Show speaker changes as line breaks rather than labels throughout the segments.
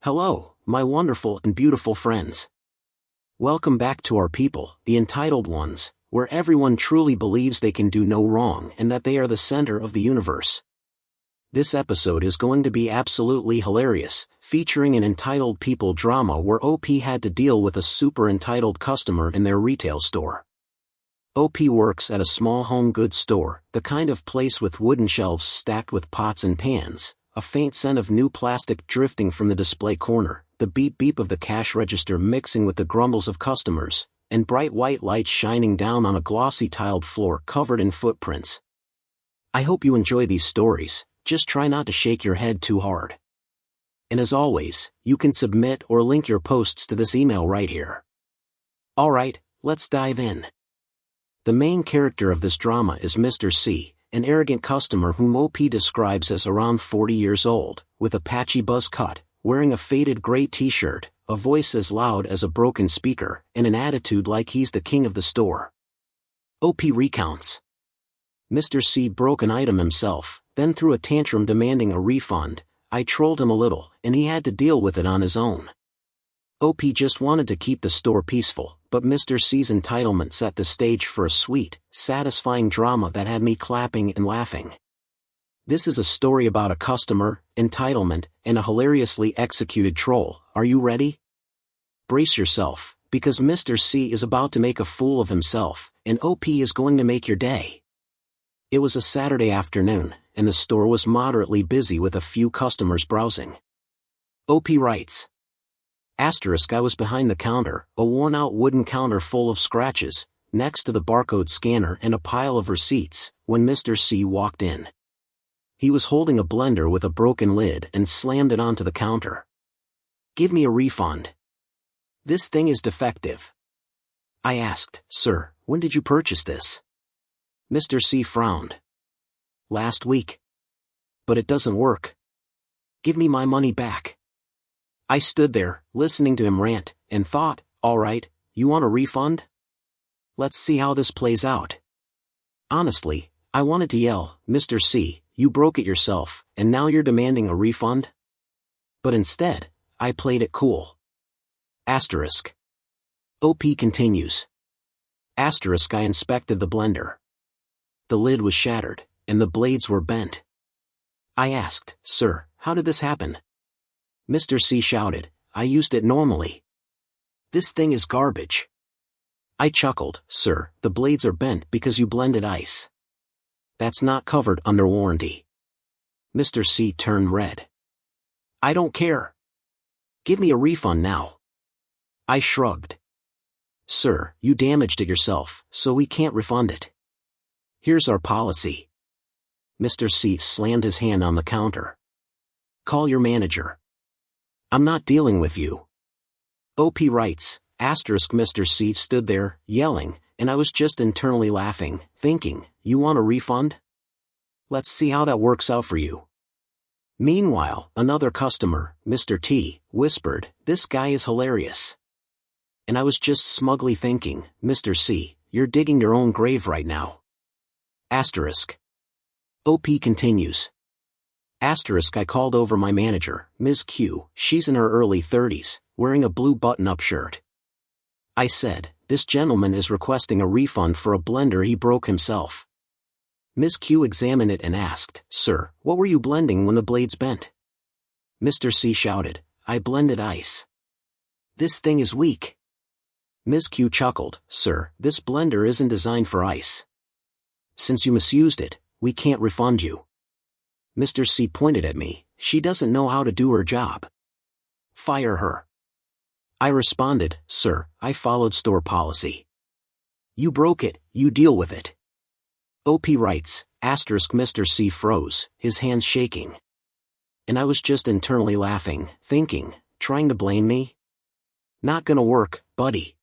Hello, my wonderful and beautiful friends. Welcome back to our people, the entitled ones, where everyone truly believes they can do no wrong and that they are the center of the universe. This episode is going to be absolutely hilarious, featuring an entitled people drama where OP had to deal with a super entitled customer in their retail store. OP works at a small home goods store, the kind of place with wooden shelves stacked with pots and pans, a faint scent of new plastic drifting from the display corner, the beep-beep of the cash register mixing with the grumbles of customers, and bright white lights shining down on a glossy tiled floor covered in footprints. I hope you enjoy these stories, just try not to shake your head too hard. And as always, you can submit or link your posts to this email right here. Alright, let's dive in. The main character of this drama is Mr. C, an arrogant customer whom OP describes as around 40 years old, with a patchy buzz cut, wearing a faded gray t-shirt, a voice as loud as a broken speaker, and an attitude like he's the king of the store. OP recounts. Mr. C broke an item himself, then threw a tantrum demanding a refund. I trolled him a little, and he had to deal with it on his own. OP just wanted to keep the store peaceful, but Mr. C's entitlement set the stage for a sweet, satisfying drama that had me clapping and laughing. This is a story about a customer, entitlement, and a hilariously executed troll. Are you ready? Brace yourself, because Mr. C is about to make a fool of himself, and OP is going to make your day. It was a Saturday afternoon, and the store was moderately busy with a few customers browsing. OP writes. I was behind the counter, a worn-out wooden counter full of scratches, next to the barcode scanner and a pile of receipts, when Mr. C walked in. He was holding a blender with a broken lid and slammed it onto the counter. Give me a refund. This thing is defective. I asked, Sir, when did you purchase this? Mr. C frowned. Last week. But it doesn't work. Give me my money back. I stood there, listening to him rant, and thought, alright, you want a refund? Let's see how this plays out. Honestly, I wanted to yell, Mr. C, you broke it yourself, and now you're demanding a refund? But instead, I played it cool. Asterisk. OP continues. Asterisk. I inspected the blender. The lid was shattered, and the blades were bent. I asked, Sir, how did this happen? Mr. C shouted, I used it normally. This thing is garbage. I chuckled, Sir, the blades are bent because you blended ice. That's not covered under warranty. Mr. C turned red. I don't care. Give me a refund now. I shrugged. Sir, you damaged it yourself, so we can't refund it. Here's our policy. Mr. C slammed his hand on the counter. Call your manager. I'm not dealing with you. OP writes, asterisk. Mr. C stood there, yelling, and I was just internally laughing, thinking, you want a refund? Let's see how that works out for you. Meanwhile, another customer, Mr. T, whispered, this guy is hilarious. And I was just smugly thinking, Mr. C, you're digging your own grave right now. Asterisk. OP continues. Asterisk. I called over my manager, Ms. Q, she's in her early 30s, wearing a blue button-up shirt. I said, this gentleman is requesting a refund for a blender he broke himself. Ms. Q examined it and asked, Sir, what were you blending when the blades bent? Mr. C shouted, I blended ice. This thing is weak. Ms. Q chuckled, Sir, this blender isn't designed for ice. Since you misused it, we can't refund you. Mr. C pointed at me, she doesn't know how to do her job. Fire her. I responded, Sir, I followed store policy. You broke it, you deal with it. OP writes, asterisk. Mr. C froze, his hands shaking. And I was just internally laughing, thinking, trying to blame me? Not gonna work, buddy.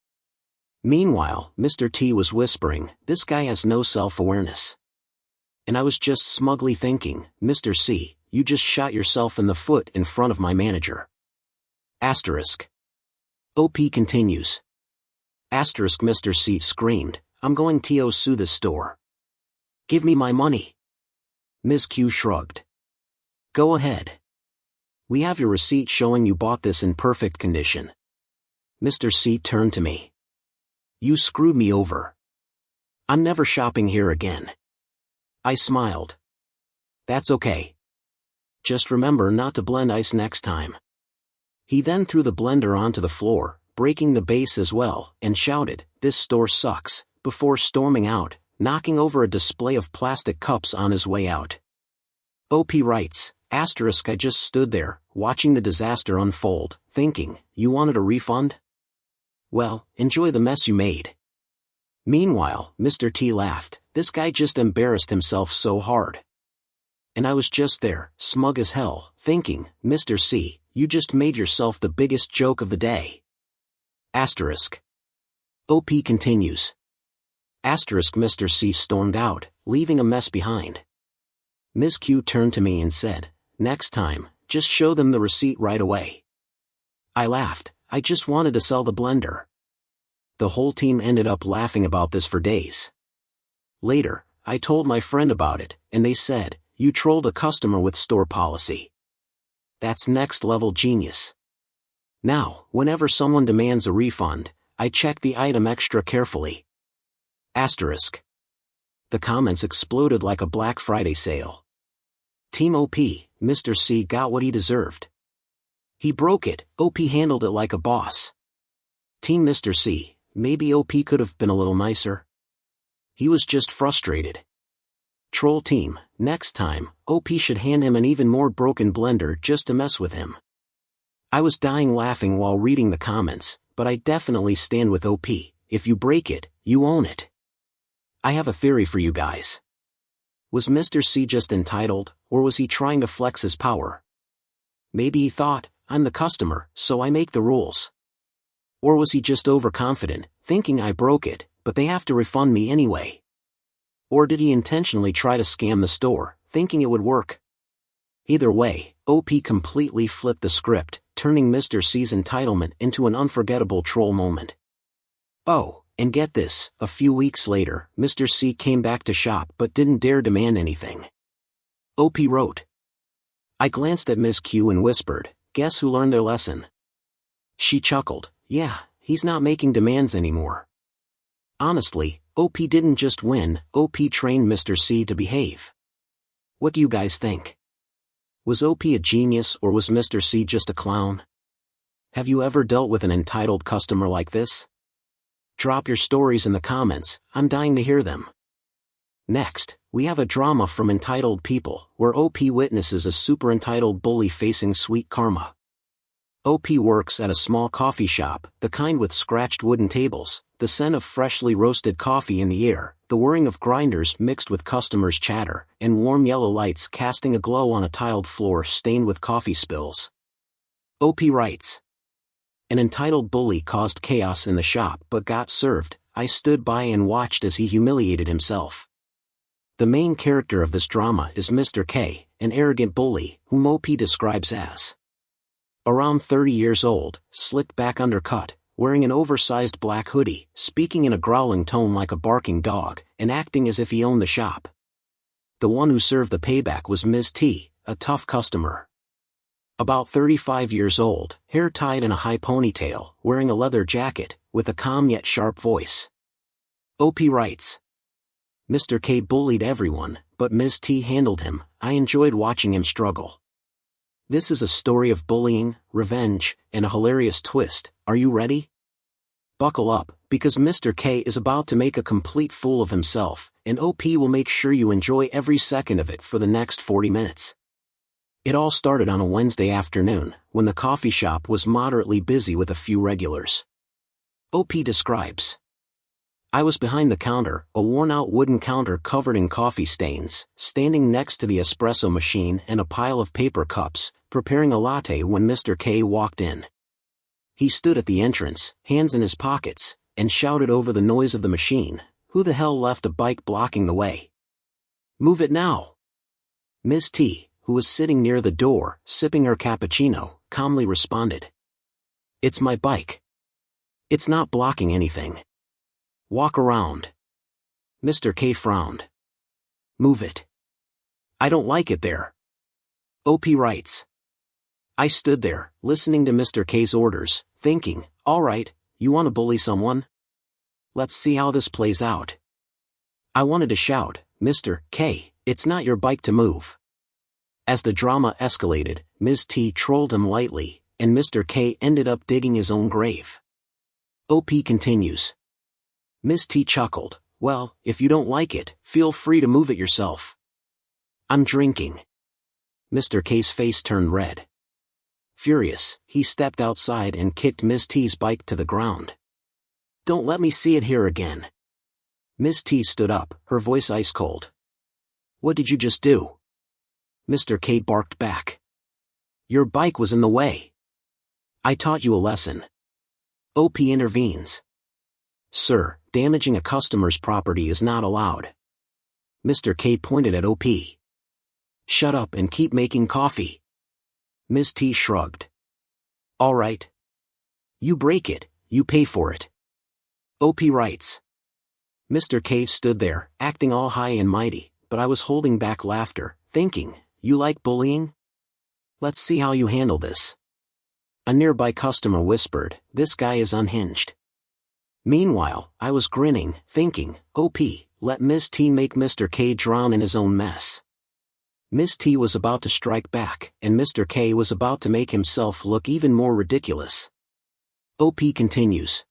Meanwhile, Mr. T was whispering, this guy has no self-awareness. And I was just smugly thinking, Mr. C, you just shot yourself in the foot in front of my manager. Asterisk. OP continues. Asterisk. Mr. C screamed, I'm going to sue this store. Give me my money. Ms. Q shrugged. Go ahead. We have your receipt showing you bought this in perfect condition. Mr. C turned to me. You screwed me over. I'm never shopping here again. I smiled. That's okay. Just remember not to blend ice next time. He then threw the blender onto the floor, breaking the base as well, and shouted, "This store sucks," before storming out, knocking over a display of plastic cups on his way out. OP writes, I just stood there, watching the disaster unfold, thinking, you wanted a refund? Well, enjoy the mess you made. Meanwhile, Mr. T laughed, this guy just embarrassed himself so hard. And I was just there, smug as hell, thinking, Mr. C, you just made yourself the biggest joke of the day. OP continues. Mr. C stormed out, leaving a mess behind. Ms. Q turned to me and said, next time, just show them the receipt right away. I laughed, I just wanted to sell the blender. The whole team ended up laughing about this for days. Later, I told my friend about it, and they said, you trolled a customer with store policy. That's next level genius. Now, whenever someone demands a refund, I check the item extra carefully. The comments exploded like a Black Friday sale. Team OP, Mr. C got what he deserved. He broke it, OP handled it like a boss. Team Mr. C, maybe OP could have been a little nicer. He was just frustrated. Troll team, next time, OP should hand him an even more broken blender just to mess with him. I was dying laughing while reading the comments, but I definitely stand with OP, if you break it, you own it. I have a theory for you guys. Was Mr. C just entitled, or was he trying to flex his power? Maybe he thought, I'm the customer, so I make the rules. Or was he just overconfident, thinking I broke it, but they have to refund me anyway? Or did he intentionally try to scam the store, thinking it would work? Either way, OP completely flipped the script, turning Mr. C's entitlement into an unforgettable troll moment. Oh, and get this, a few weeks later, Mr. C came back to shop but didn't dare demand anything. OP wrote. I glanced at Ms. Q and whispered, guess who learned their lesson? She chuckled, yeah, he's not making demands anymore. Honestly, OP didn't just win, OP trained Mr. C to behave. What do you guys think? Was OP a genius or was Mr. C just a clown? Have you ever dealt with an entitled customer like this? Drop your stories in the comments, I'm dying to hear them. Next, we have a drama from Entitled People, where OP witnesses a super entitled bully facing sweet karma. OP works at a small coffee shop, the kind with scratched wooden tables, the scent of freshly roasted coffee in the air, the whirring of grinders mixed with customers' chatter, and warm yellow lights casting a glow on a tiled floor stained with coffee spills. OP writes. An entitled bully caused chaos in the shop but got served. I stood by and watched as he humiliated himself. The main character of this drama is Mr. K, an arrogant bully, whom OP describes as around 30 years old, slicked back undercut, wearing an oversized black hoodie, speaking in a growling tone like a barking dog, and acting as if he owned the shop. The one who served the payback was Ms. T, a tough customer. About 35 years old, hair tied in a high ponytail, wearing a leather jacket, with a calm yet sharp voice. OP writes. Mr. K bullied everyone, but Ms. T handled him. I enjoyed watching him struggle. This is a story of bullying, revenge, and a hilarious twist. Are you ready? Buckle up, because Mr. K is about to make a complete fool of himself, and OP will make sure you enjoy every second of it for the next 40 minutes. It all started on a Wednesday afternoon, when the coffee shop was moderately busy with a few regulars. OP describes. I was behind the counter, a worn-out wooden counter covered in coffee stains, standing next to the espresso machine and a pile of paper cups, preparing a latte when Mr. K walked in. He stood at the entrance, hands in his pockets, and shouted over the noise of the machine, "Who the hell left a bike blocking the way? Move it now!" Ms. T, who was sitting near the door, sipping her cappuccino, calmly responded. "It's my bike. It's not blocking anything. Walk around." Mr. K frowned. "Move it. I don't like it there." OP writes. I stood there, listening to Mr. K's orders, thinking, alright, you want to bully someone? Let's see how this plays out. I wanted to shout, Mr. K, it's not your bike to move. As the drama escalated, Ms. T trolled him lightly, and Mr. K ended up digging his own grave. OP continues. Ms. T chuckled, well, if you don't like it, feel free to move it yourself. I'm drinking. Mr. K's face turned red. Furious, he stepped outside and kicked Ms. T's bike to the ground. Don't let me see it here again. Ms. T stood up, her voice ice cold. What did you just do? Mr. K barked back. Your bike was in the way. I taught you a lesson. OP intervenes. Sir, damaging a customer's property is not allowed. Mr. K pointed at OP. Shut up and keep making coffee. Ms. T shrugged. All right. You break it, you pay for it. OP writes. Mr. K stood there, acting all high and mighty, but I was holding back laughter, thinking, you like bullying? Let's see how you handle this. A nearby customer whispered, this guy is unhinged. Meanwhile, I was grinning, thinking, OP, let Ms. T make Mr. K drown in his own mess. Ms. T was about to strike back, and Mr. K was about to make himself look even more ridiculous. OP continues.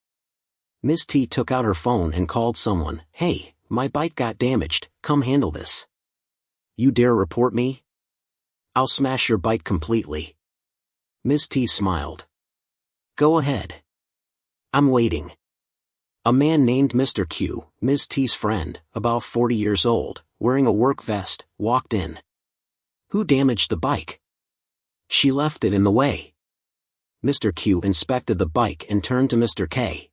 Ms. T took out her phone and called someone, hey, my bike got damaged, come handle this. You dare report me? I'll smash your bike completely. Ms. T smiled. Go ahead. I'm waiting. A man named Mr. Q, Ms. T's friend, about 40 years old, wearing a work vest, walked in. Who damaged the bike? She left it in the way. Mr. Q inspected the bike and turned to Mr. K.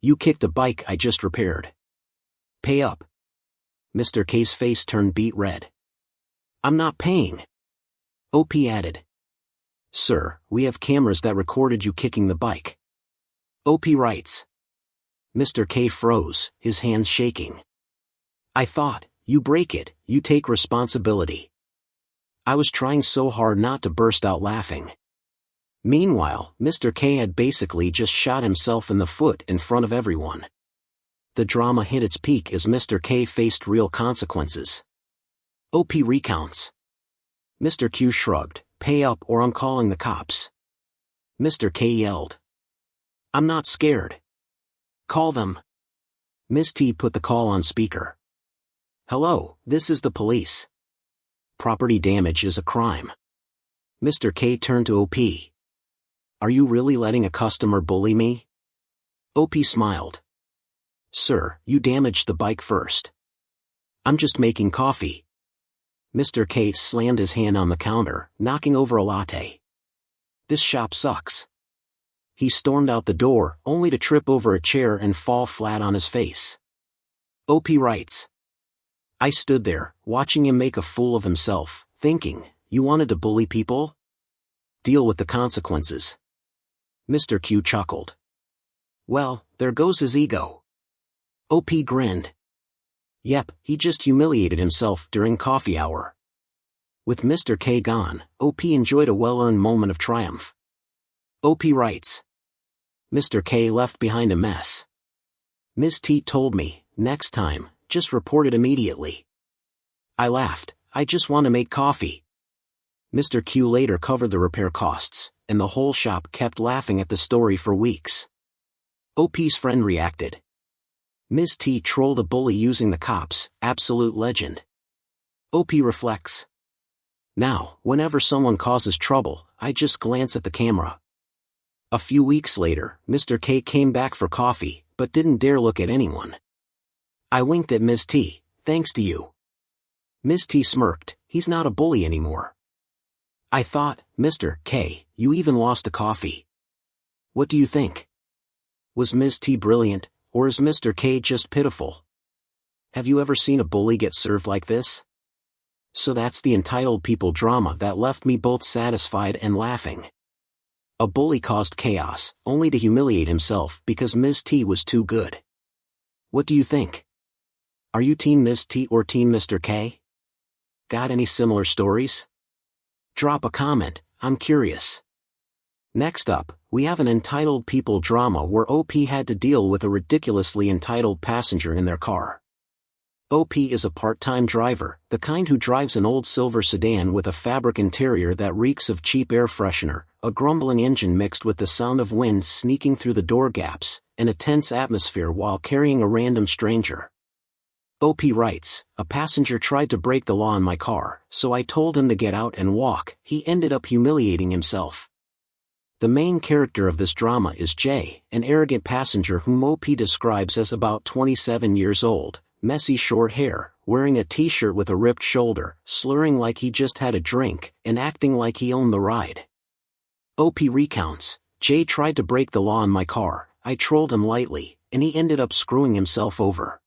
You kicked a bike I just repaired. Pay up. Mr. K's face turned beet red. I'm not paying. OP added. Sir, we have cameras that recorded you kicking the bike. OP writes. Mr. K froze, his hands shaking. I thought, you break it, you take responsibility. I was trying so hard not to burst out laughing. Meanwhile, Mr. K had basically just shot himself in the foot in front of everyone. The drama hit its peak as Mr. K faced real consequences. OP recounts. Mr. Q shrugged, pay up or I'm calling the cops. Mr. K yelled. I'm not scared. Call them. Ms. T put the call on speaker. Hello, this is the police. Property damage is a crime. Mr. K turned to OP. Are you really letting a customer bully me? OP smiled. Sir, you damaged the bike first. I'm just making coffee. Mr. K slammed his hand on the counter, knocking over a latte. This shop sucks. He stormed out the door, only to trip over a chair and fall flat on his face. OP writes. I stood there, watching him make a fool of himself, thinking, you wanted to bully people? Deal with the consequences. Mr. Q chuckled. Well, there goes his ego. OP grinned. Yep, he just humiliated himself during coffee hour. With Mr. K gone, OP enjoyed a well-earned moment of triumph. OP writes. Mr. K left behind a mess. Ms. T told me, next time, just report it immediately. I laughed, I just want to make coffee. Mr. Q later covered the repair costs, and the whole shop kept laughing at the story for weeks. OP's friend reacted. Ms. T trolled a bully using the cops, absolute legend. OP reflects. Now, whenever someone causes trouble, I just glance at the camera. A few weeks later, Mr. K came back for coffee, but didn't dare look at anyone. I winked at Ms. T, thanks to you. Ms. T smirked, he's not a bully anymore. I thought, Mr. K, you even lost a coffee. What do you think? Was Ms. T brilliant, or is Mr. K just pitiful? Have you ever seen a bully get served like this? So that's the entitled people drama that left me both satisfied and laughing. A bully caused chaos, only to humiliate himself because Ms. T was too good. What do you think? Are you Team Ms. T or Team Mr. K? Got any similar stories? Drop a comment, I'm curious. Next up, we have an entitled people drama where OP had to deal with a ridiculously entitled passenger in their car. OP is a part-time driver, the kind who drives an old silver sedan with a fabric interior that reeks of cheap air freshener, a grumbling engine mixed with the sound of wind sneaking through the door gaps, and a tense atmosphere while carrying a random stranger. OP writes, "A passenger tried to break the law in my car, so I told him to get out and walk. He ended up humiliating himself." The main character of this drama is Jay, an arrogant passenger whom OP describes as about 27 years old, messy short hair, wearing a t-shirt with a ripped shoulder, slurring like he just had a drink, and acting like he owned the ride. OP recounts, "Jay tried to break the law in my car, I trolled him lightly, and he ended up screwing himself over.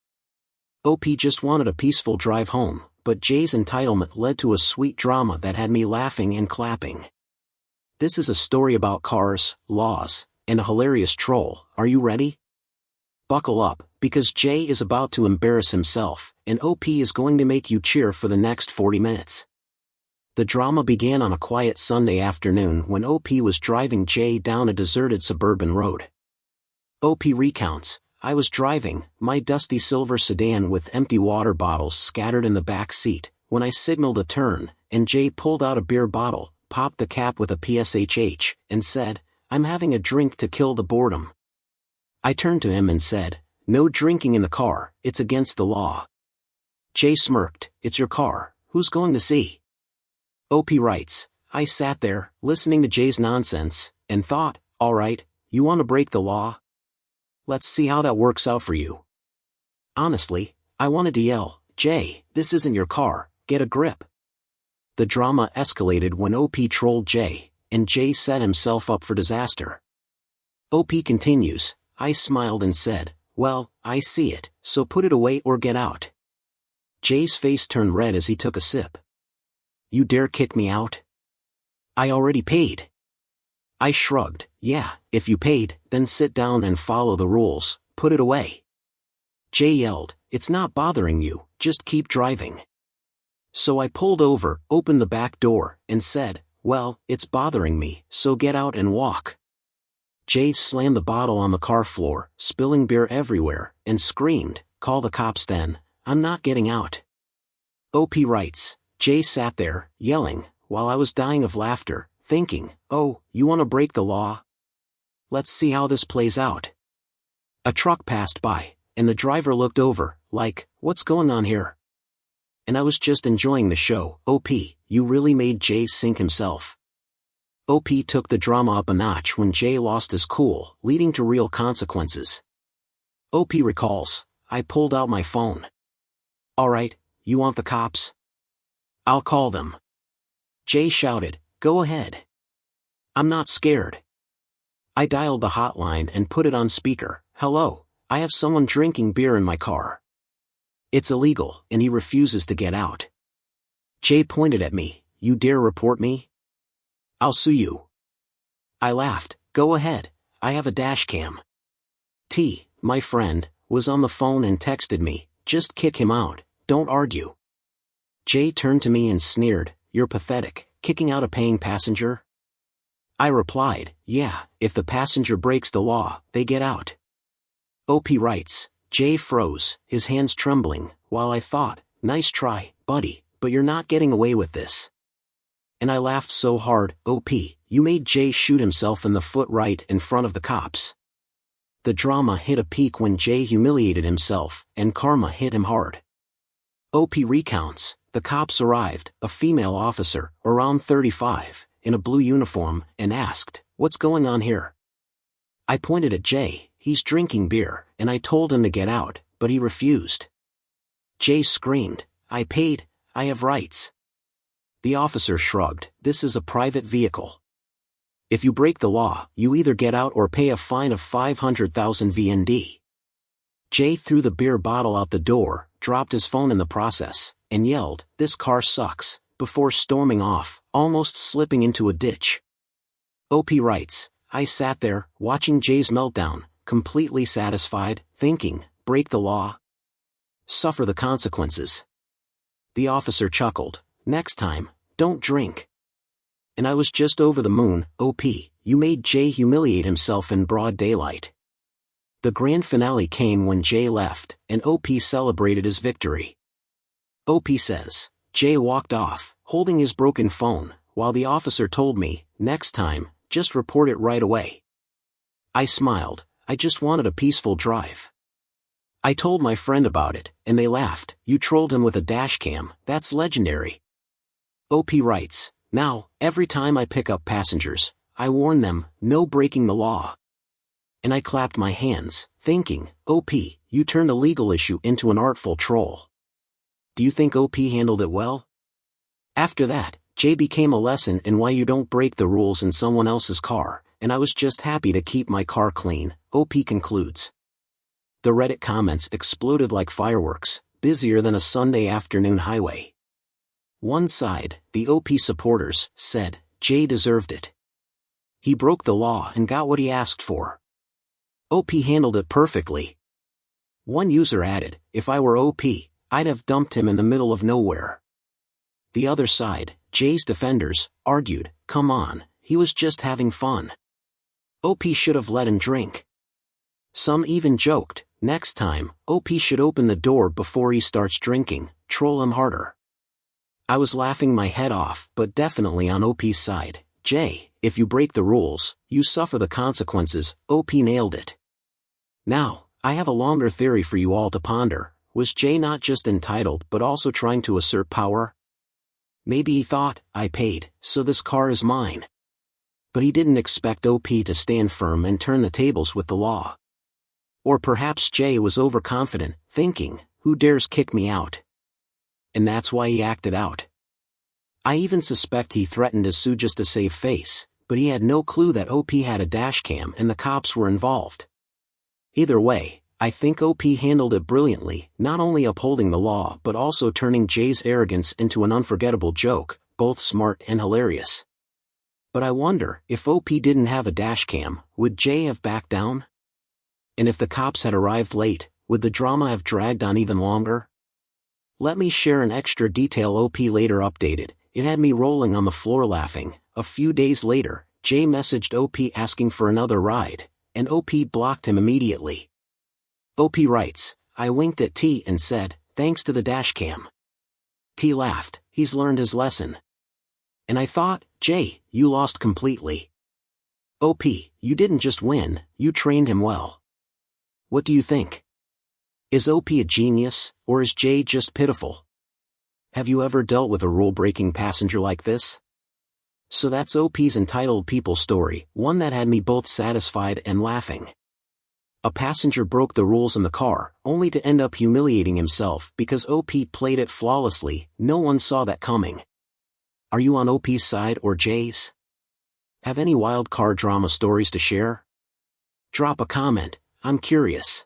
OP just wanted a peaceful drive home, but Jay's entitlement led to a sweet drama that had me laughing and clapping." This is a story about cars, laws, and a hilarious troll. Are you ready? Buckle up, because Jay is about to embarrass himself, and OP is going to make you cheer for the next 40 minutes. The drama began on a quiet Sunday afternoon when OP was driving Jay down a deserted suburban road. OP recounts, "I was driving my dusty silver sedan with empty water bottles scattered in the back seat, when I signaled a turn, and Jay pulled out a beer bottle, popped the cap with a PSHH, and said, 'I'm having a drink to kill the boredom.' I turned to him and said, 'No drinking in the car, it's against the law.' Jay smirked, 'It's your car, who's going to see?' OP writes, "I sat there, listening to Jay's nonsense, and thought, alright, you want to break the law? Let's see how that works out for you." Honestly, I wanted to yell, "Jay, this isn't your car, get a grip." The drama escalated when OP trolled Jay, and Jay set himself up for disaster. OP continues, "I smiled and said, 'Well, I see it, so put it away or get out.' Jay's face turned red as he took a sip. 'You dare kick me out? I already paid.' I shrugged, 'Yeah, if you paid, then sit down and follow the rules, put it away.' Jay yelled, 'It's not bothering you, just keep driving.' So I pulled over, opened the back door, and said, 'Well, it's bothering me, so get out and walk.' Jay slammed the bottle on the car floor, spilling beer everywhere, and screamed, 'Call the cops then, I'm not getting out.' OP writes, "Jay sat there, yelling, while I was dying of laughter, thinking, oh, you want to break the law? Let's see how this plays out." A truck passed by, and the driver looked over, like, "What's going on here?" And I was just enjoying the show. OP, you really made Jay sink himself. OP took the drama up a notch when Jay lost his cool, leading to real consequences. OP recalls, "I pulled out my phone. Alright, you want the cops? I'll call them." Jay shouted, "Go ahead. I'm not scared." I dialed the hotline and put it on speaker. "Hello, I have someone drinking beer in my car. It's illegal, and he refuses to get out." Jay pointed at me, "You dare report me? I'll sue you." I laughed, "Go ahead, I have a dash cam." My friend, was on the phone and texted me, "Just kick him out, don't argue." Jay turned to me and sneered, "You're pathetic, kicking out a paying passenger?" I replied, "Yeah, if the passenger breaks the law, they get out." OP writes, Jay froze, his hands trembling, while I thought, "Nice try, buddy, but you're not getting away with this." And I laughed so hard, "OP, you made Jay shoot himself in the foot right in front of the cops." The drama hit a peak when Jay humiliated himself, and karma hit him hard. OP recounts, the cops arrived, a female officer, around 35, in a blue uniform, and asked, "What's going on here?" I pointed at Jay. "He's drinking beer," and I told him to get out, but he refused. Jay screamed, "I paid, I have rights." The officer shrugged, "This is a private vehicle. If you break the law, you either get out or pay a fine of 500,000 VND. Jay threw the beer bottle out the door, dropped his phone in the process, and yelled, "This car sucks," before storming off, almost slipping into a ditch. OP writes, I sat there, watching Jay's meltdown, completely satisfied, thinking, break the law? Suffer the consequences. The officer chuckled, "Next time, don't drink." and I was just over the moon. OP, you made Jay humiliate himself in broad daylight. The grand finale came when Jay left, and OP celebrated his victory. OP says, Jay walked off, holding his broken phone, while the officer told me, next time, just report it right away. I smiled. I just wanted a peaceful drive. I told my friend about it, and they laughed. You trolled him with a dashcam, that's legendary. OP writes, now, every time I pick up passengers, I warn them, no breaking the law. And I clapped my hands, thinking, OP, you turned a legal issue into an artful troll. Do you think OP handled it well? After that, Jay became a lesson in why you don't break the rules in someone else's car, and I was just happy to keep my car clean, OP concludes. The Reddit comments exploded like fireworks, busier than a Sunday afternoon highway. One side, the OP supporters, said, Jay deserved it. He broke the law and got what he asked for. OP handled it perfectly. One user added, if I were OP, I'd have dumped him in the middle of nowhere. The other side, Jay's defenders, argued, come on, he was just having fun. OP should have let him drink. Some even joked, next time, OP should open the door before he starts drinking, troll him harder. I was laughing my head off, but definitely on OP's side. Jay, if you break the rules, you suffer the consequences. OP nailed it. Now, I have a longer theory for you all to ponder. Was Jay not just entitled but also trying to assert power? Maybe he thought, I paid, so this car is mine. But he didn't expect OP to stand firm and turn the tables with the law. Or perhaps Jay was overconfident, thinking, who dares kick me out? And that's why he acted out. I even suspect he threatened to sue just to save face, but he had no clue that OP had a dashcam and the cops were involved. Either way, I think OP handled it brilliantly, not only upholding the law but also turning Jay's arrogance into an unforgettable joke, both smart and hilarious. But I wonder, if OP didn't have a dashcam, would Jay have backed down? And if the cops had arrived late, would the drama have dragged on even longer? Let me share an extra detail OP later updated. It had me rolling on the floor laughing. A few days later, Jay messaged OP asking for another ride, and OP blocked him immediately. OP writes, I winked at T and said, thanks to the dashcam. T laughed, he's learned his lesson. And I thought, Jay, you lost completely. OP, you didn't just win, you trained him well. What do you think? Is OP a genius, or is Jay just pitiful? Have you ever dealt with a rule-breaking passenger like this? So that's OP's Entitled People story, one that had me both satisfied and laughing. A passenger broke the rules in the car, only to end up humiliating himself because OP played it flawlessly. No one saw that coming. Are you on OP's side or Jay's? Have any wild car drama stories to share? Drop a comment, I'm curious.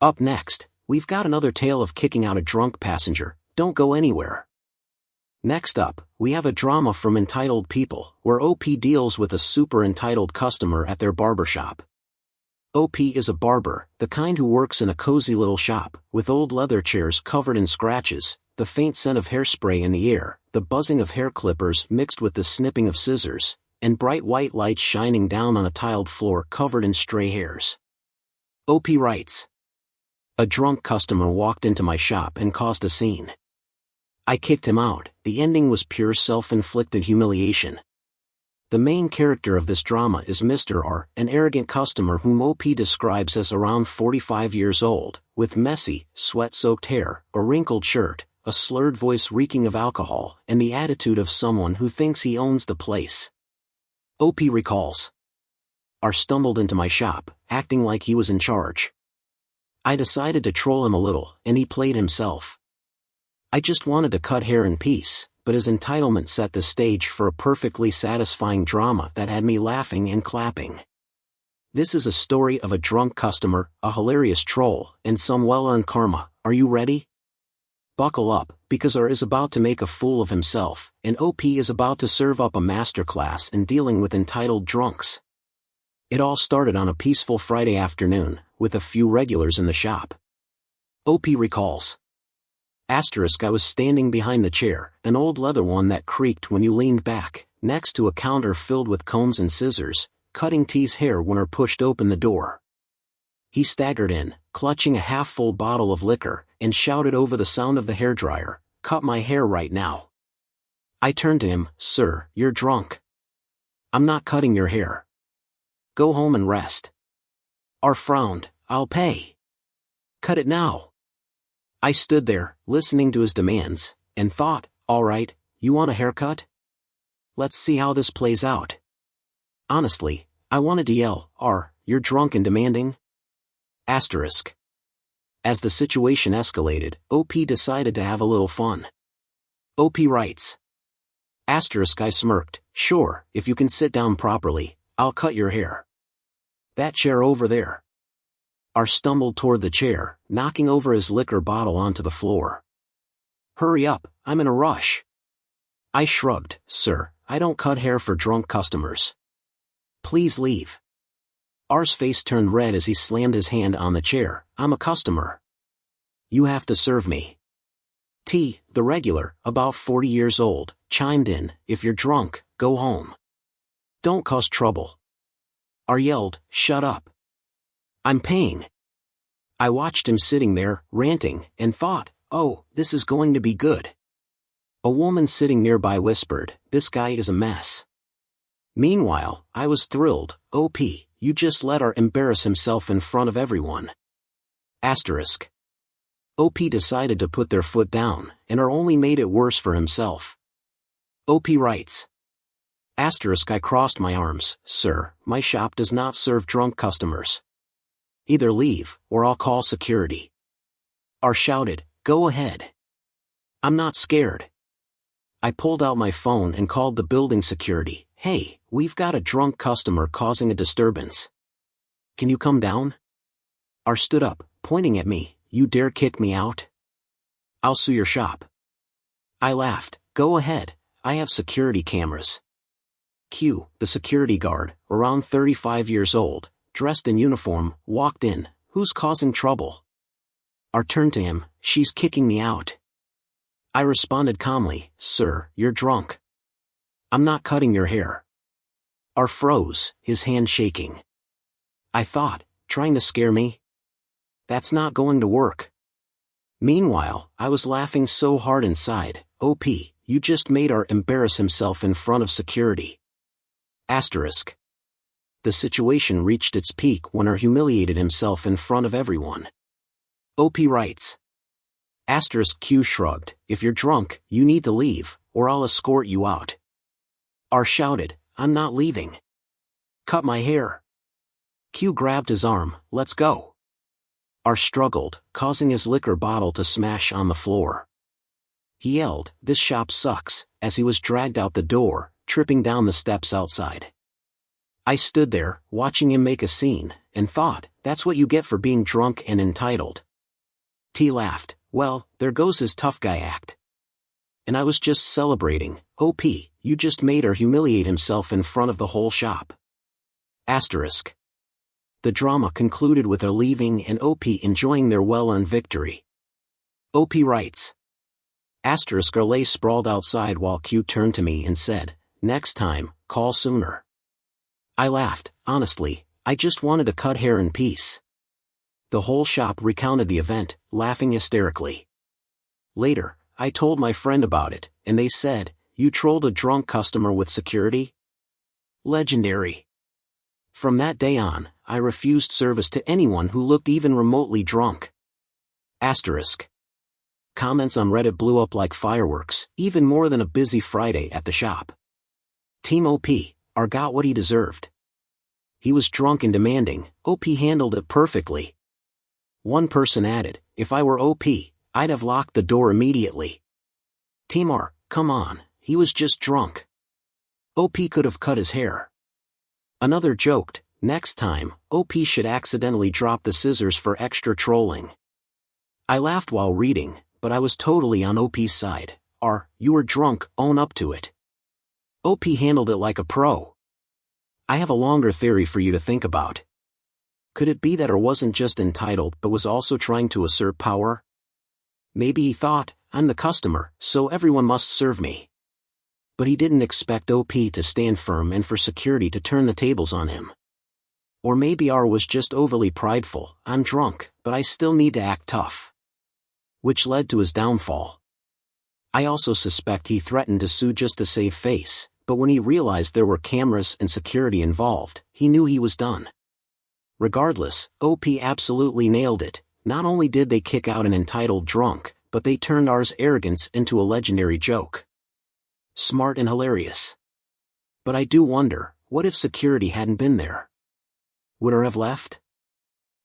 Up next, we've got another tale of kicking out a drunk passenger. Don't go anywhere. Next up, we have a drama from Entitled People, where OP deals with a super entitled customer at their barbershop. OP is a barber, the kind who works in a cozy little shop, with old leather chairs covered in scratches, the faint scent of hairspray in the air, the buzzing of hair clippers mixed with the snipping of scissors, and bright white lights shining down on a tiled floor covered in stray hairs. OP writes, a drunk customer walked into my shop and caused a scene. I kicked him out. The ending was pure self-inflicted humiliation. The main character of this drama is Mr. R, an arrogant customer whom OP describes as around 45 years old, with messy, sweat-soaked hair, a wrinkled shirt, a slurred voice reeking of alcohol, and the attitude of someone who thinks he owns the place. OP recalls, R stumbled into my shop, acting like he was in charge. I decided to troll him a little, and he played himself. I just wanted to cut hair in peace, but his entitlement set the stage for a perfectly satisfying drama that had me laughing and clapping. This is a story of a drunk customer, a hilarious troll, and some well-earned karma. Are you ready? Buckle up, because R is about to make a fool of himself, and OP is about to serve up a masterclass in dealing with entitled drunks. It all started on a peaceful Friday afternoon, with a few regulars in the shop. OP recalls, I was standing behind the chair, an old leather one that creaked when you leaned back, next to a counter filled with combs and scissors, cutting T's hair when her pushed open the door. He staggered in, clutching a half-full bottle of liquor, and shouted over the sound of the hairdryer, "Cut my hair right now." I turned to him, "Sir, you're drunk. I'm not cutting your hair. Go home and rest." R frowned, "I'll pay. Cut it now." I stood there, listening to his demands, and thought, all right, you want a haircut? Let's see how this plays out. Honestly, I wanted to yell, "R, you're drunk and demanding?" Asterisk. As the situation escalated, OP decided to have a little fun. OP writes. Asterisk. I smirked, "Sure, if you can sit down properly, I'll cut your hair. That chair over there." R stumbled toward the chair, knocking over his liquor bottle onto the floor. "Hurry up, I'm in a rush." I shrugged, "Sir, I don't cut hair for drunk customers. Please leave." R's face turned red as he slammed his hand on the chair. "I'm a customer. You have to serve me." T, the regular, about 40 years old, chimed in, "If you're drunk, go home. Don't cause trouble." R yelled, "Shut up. I'm paying." I watched him sitting there, ranting, and thought, oh, this is going to be good. A woman sitting nearby whispered, "This guy is a mess." Meanwhile, I was thrilled. OP, you just let R embarrass himself in front of everyone. Asterisk. OP decided to put their foot down, and R only made it worse for himself. OP writes. Asterisk. I crossed my arms, "Sir, my shop does not serve drunk customers. Either leave, or I'll call security." R shouted, "Go ahead. I'm not scared." I pulled out my phone and called the building security. "Hey, we've got a drunk customer causing a disturbance. Can you come down?" R stood up, pointing at me. "You dare kick me out? I'll sue your shop." I laughed. "Go ahead, I have security cameras." Q, the security guard, around 35 years old, dressed in uniform, walked in. "Who's causing trouble?" R turned to him. "She's kicking me out." I responded calmly, "Sir, you're drunk. I'm not cutting your hair." R froze, his hand shaking. I thought, trying to scare me? That's not going to work. Meanwhile, I was laughing so hard inside. OP, you just made R embarrass himself in front of security. Asterisk. The situation reached its peak when R humiliated himself in front of everyone. OP writes. Asterisk. Q shrugged, "If you're drunk, you need to leave, or I'll escort you out." R shouted, "I'm not leaving. Cut my hair." Q grabbed his arm. "Let's go." R struggled, causing his liquor bottle to smash on the floor. He yelled, "This shop sucks," as he was dragged out the door, tripping down the steps outside. I stood there, watching him make a scene, and thought, that's what you get for being drunk and entitled. T laughed, "Well, there goes his tough guy act." And I was just celebrating. OP, you just made R humiliate himself in front of the whole shop. Asterisk. The drama concluded with R leaving and OP enjoying their well-earned victory. OP writes. Asterisk. R lay sprawled outside while Q turned to me and said, "Next time, call sooner." I laughed. Honestly, I just wanted to cut hair in peace. The whole shop recounted the event, laughing hysterically. Later, I told my friend about it, and they said, "You trolled a drunk customer with security?" Legendary. From that day on, I refused service to anyone who looked even remotely drunk. Asterisk. Comments on Reddit blew up like fireworks, even more than a busy Friday at the shop. Team OP, R got what he deserved. He was drunk and demanding. OP handled it perfectly. One person added, "If I were OP, I'd have locked the door immediately." Team R, come on, he was just drunk. OP could have cut his hair. Another joked, "Next time, OP should accidentally drop the scissors for extra trolling." I laughed while reading, but I was totally on OP's side. R, you were drunk, own up to it. OP handled it like a pro. I have a longer theory for you to think about. Could it be that R wasn't just entitled but was also trying to assert power? Maybe he thought, I'm the customer, so everyone must serve me. But he didn't expect OP to stand firm and for security to turn the tables on him. Or maybe R was just overly prideful. I'm drunk, but I still need to act tough. Which led to his downfall. I also suspect he threatened to sue just to save face, but when he realized there were cameras and security involved, he knew he was done. Regardless, OP absolutely nailed it. Not only did they kick out an entitled drunk, but they turned R's arrogance into a legendary joke. Smart and hilarious. But I do wonder, what if security hadn't been there? Would R have left?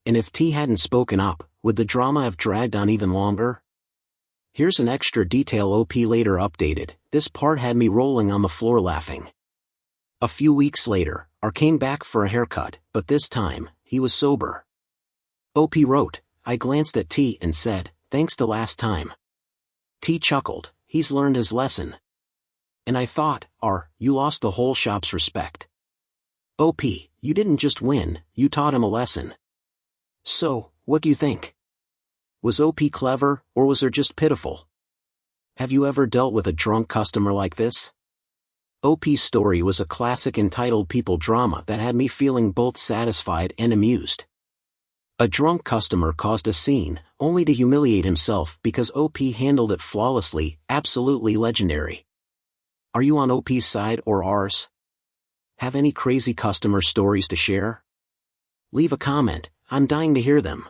And if T hadn't spoken up, would the drama have dragged on even longer? Here's an extra detail OP later updated. This part had me rolling on the floor laughing. A few weeks later, R came back for a haircut, but this time, he was sober. OP wrote, I glanced at T and said, thanks to last time. T chuckled, he's learned his lesson. And I thought, R, you lost the whole shop's respect. OP, you didn't just win, you taught him a lesson. So, what do you think? Was OP clever, or was there just pitiful? Have you ever dealt with a drunk customer like this? OP's story was a classic entitled people drama that had me feeling both satisfied and amused. A drunk customer caused a scene, only to humiliate himself because OP handled it flawlessly, absolutely legendary. Are you on OP's side or R's? Have any crazy customer stories to share? Leave a comment, I'm dying to hear them.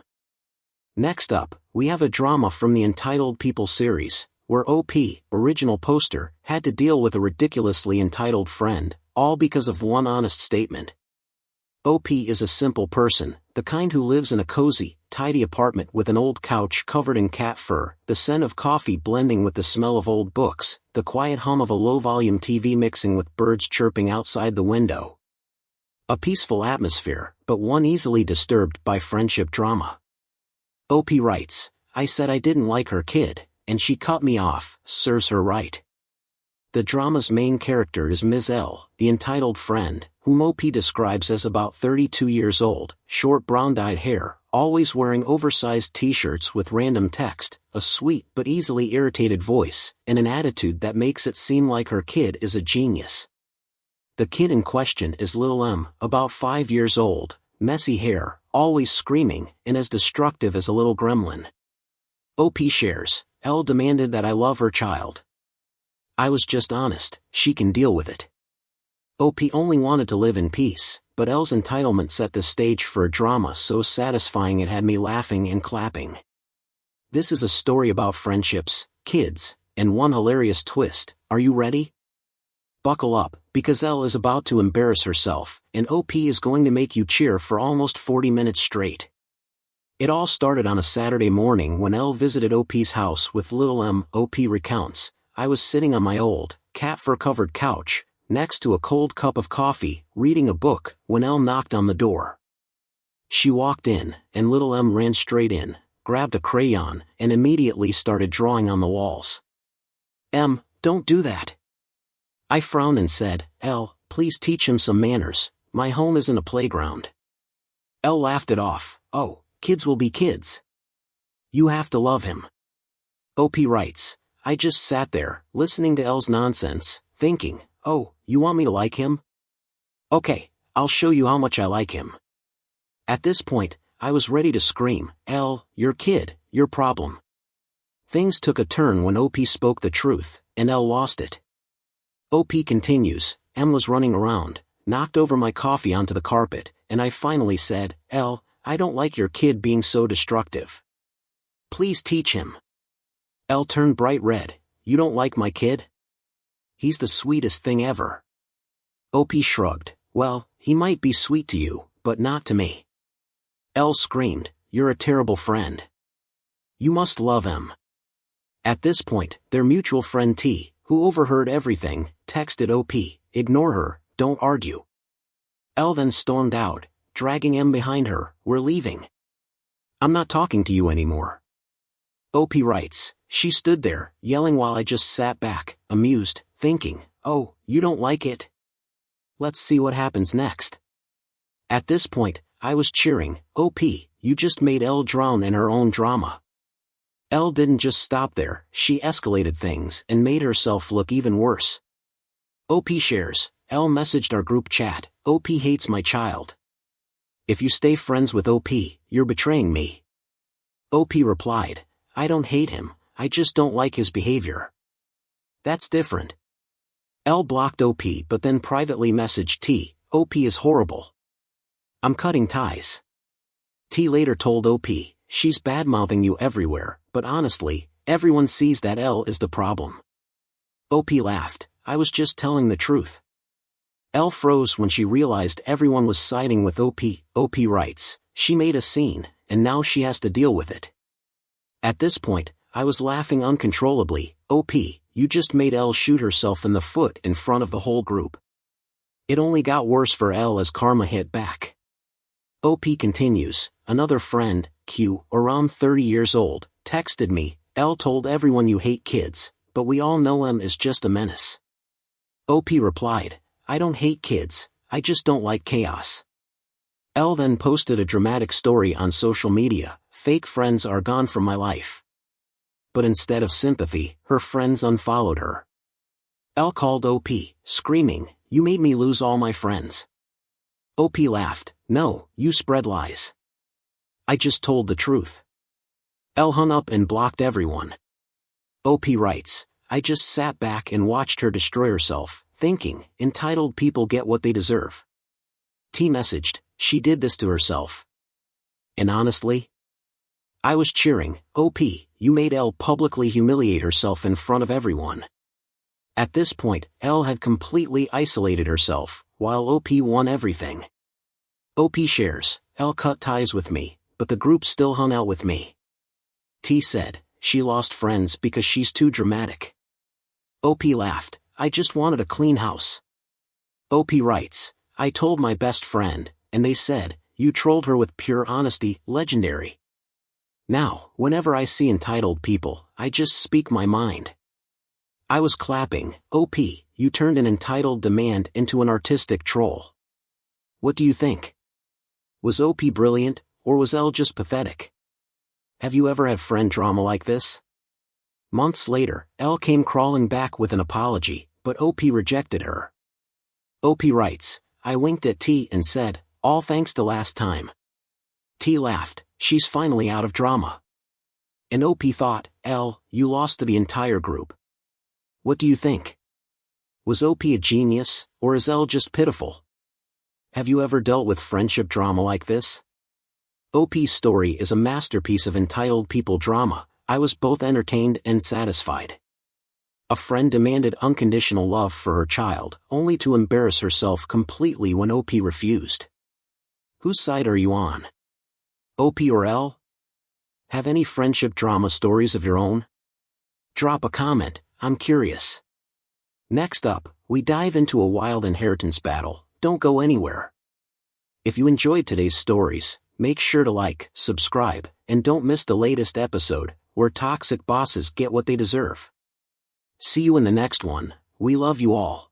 Next up, we have a drama from the Entitled People series, where OP, original poster, had to deal with a ridiculously entitled friend, all because of one honest statement. OP is a simple person, the kind who lives in a cozy, tidy apartment with an old couch covered in cat fur, the scent of coffee blending with the smell of old books, the quiet hum of a low-volume TV mixing with birds chirping outside the window. A peaceful atmosphere, but one easily disturbed by friendship drama. OP writes, I said I didn't like her kid, and she cut me off, serves her right. The drama's main character is Ms. L, the entitled friend, whom OP describes as about 32 years old, short brown-dyed hair, always wearing oversized t-shirts with random text, a sweet but easily irritated voice, and an attitude that makes it seem like her kid is a genius. The kid in question is Little M, about 5 years old, messy hair, always screaming, and as destructive as a little gremlin. OP shares, L demanded that I love her child. I was just honest, she can deal with it. OP only wanted to live in peace, but L's entitlement set the stage for a drama so satisfying it had me laughing and clapping. This is a story about friendships, kids, and one hilarious twist. Are you ready? Buckle up, because L is about to embarrass herself, and OP is going to make you cheer for almost 40 minutes straight. It all started on a Saturday morning when L visited OP's house with Little M. OP recounts, I was sitting on my old, cat fur-covered couch, next to a cold cup of coffee, reading a book, when L knocked on the door. She walked in, and Little M ran straight in, grabbed a crayon, and immediately started drawing on the walls. M, don't do that. I frowned and said, L, please teach him some manners, my home isn't a playground. L laughed it off, oh, kids will be kids. You have to love him. OP writes, I just sat there, listening to L's nonsense, thinking, oh, you want me to like him? Okay, I'll show you how much I like him. At this point, I was ready to scream, L, your kid, your problem. Things took a turn when OP spoke the truth, and L lost it. OP continues, M was running around, knocked over my coffee onto the carpet, and I finally said, L, I don't like your kid being so destructive. Please teach him. L turned bright red, you don't like my kid? He's the sweetest thing ever. OP shrugged, well, he might be sweet to you, but not to me. L screamed, you're a terrible friend. You must love M. At this point, their mutual friend T, who overheard everything, texted OP, ignore her, don't argue. L then stormed out, dragging M behind her, we're leaving. I'm not talking to you anymore. OP writes, she stood there, yelling while I just sat back, amused, thinking, oh, you don't like it? Let's see what happens next. At this point, I was cheering, OP, you just made L drown in her own drama. L didn't just stop there, she escalated things and made herself look even worse. OP shares, L messaged our group chat, OP hates my child. If you stay friends with OP, you're betraying me. OP replied, I don't hate him, I just don't like his behavior. That's different. L blocked OP but then privately messaged T, OP is horrible. I'm cutting ties. T later told OP, she's badmouthing you everywhere, but honestly, everyone sees that L is the problem. OP laughed, I was just telling the truth. L froze when she realized everyone was siding with OP. OP writes, she made a scene, and now she has to deal with it. At this point, I was laughing uncontrollably. OP, you just made L shoot herself in the foot in front of the whole group. It only got worse for L as karma hit back. OP continues, another friend, Q, around 30 years old, texted me, L told everyone you hate kids, but we all know M is just a menace. OP replied, I don't hate kids, I just don't like chaos. L then posted a dramatic story on social media, fake friends are gone from my life. But instead of sympathy, her friends unfollowed her. L called OP, screaming, you made me lose all my friends. OP laughed, no, you spread lies. I just told the truth. L hung up and blocked everyone. OP writes, I just sat back and watched her destroy herself, thinking, entitled people get what they deserve. T messaged, she did this to herself. And honestly, I was cheering, OP, you made L publicly humiliate herself in front of everyone. At this point, L had completely isolated herself, while OP won everything. OP shares, L cut ties with me, but the group still hung out with me. T said, she lost friends because she's too dramatic. OP laughed, I just wanted a clean house. OP writes, I told my best friend, and they said, you trolled her with pure honesty, legendary. Now, whenever I see entitled people, I just speak my mind. I was clapping, OP, you turned an entitled demand into an artistic troll. What do you think? Was OP brilliant, or was L just pathetic? Have you ever had friend drama like this? Months later, L came crawling back with an apology, but OP rejected her. OP writes, I winked at T and said, all thanks to last time. T laughed, she's finally out of drama. And OP thought, L, you lost to the entire group. What do you think? Was OP a genius, or is L just pitiful? Have you ever dealt with friendship drama like this? OP's story is a masterpiece of entitled people drama. I was both entertained and satisfied. A friend demanded unconditional love for her child, only to embarrass herself completely when OP refused. Whose side are you on? OP or L? Have any friendship drama stories of your own? Drop a comment, I'm curious. Next up, we dive into a wild inheritance battle. Don't go anywhere. If you enjoyed today's stories, make sure to like, subscribe, and don't miss the latest episode, where toxic bosses get what they deserve. See you in the next one. We love you all.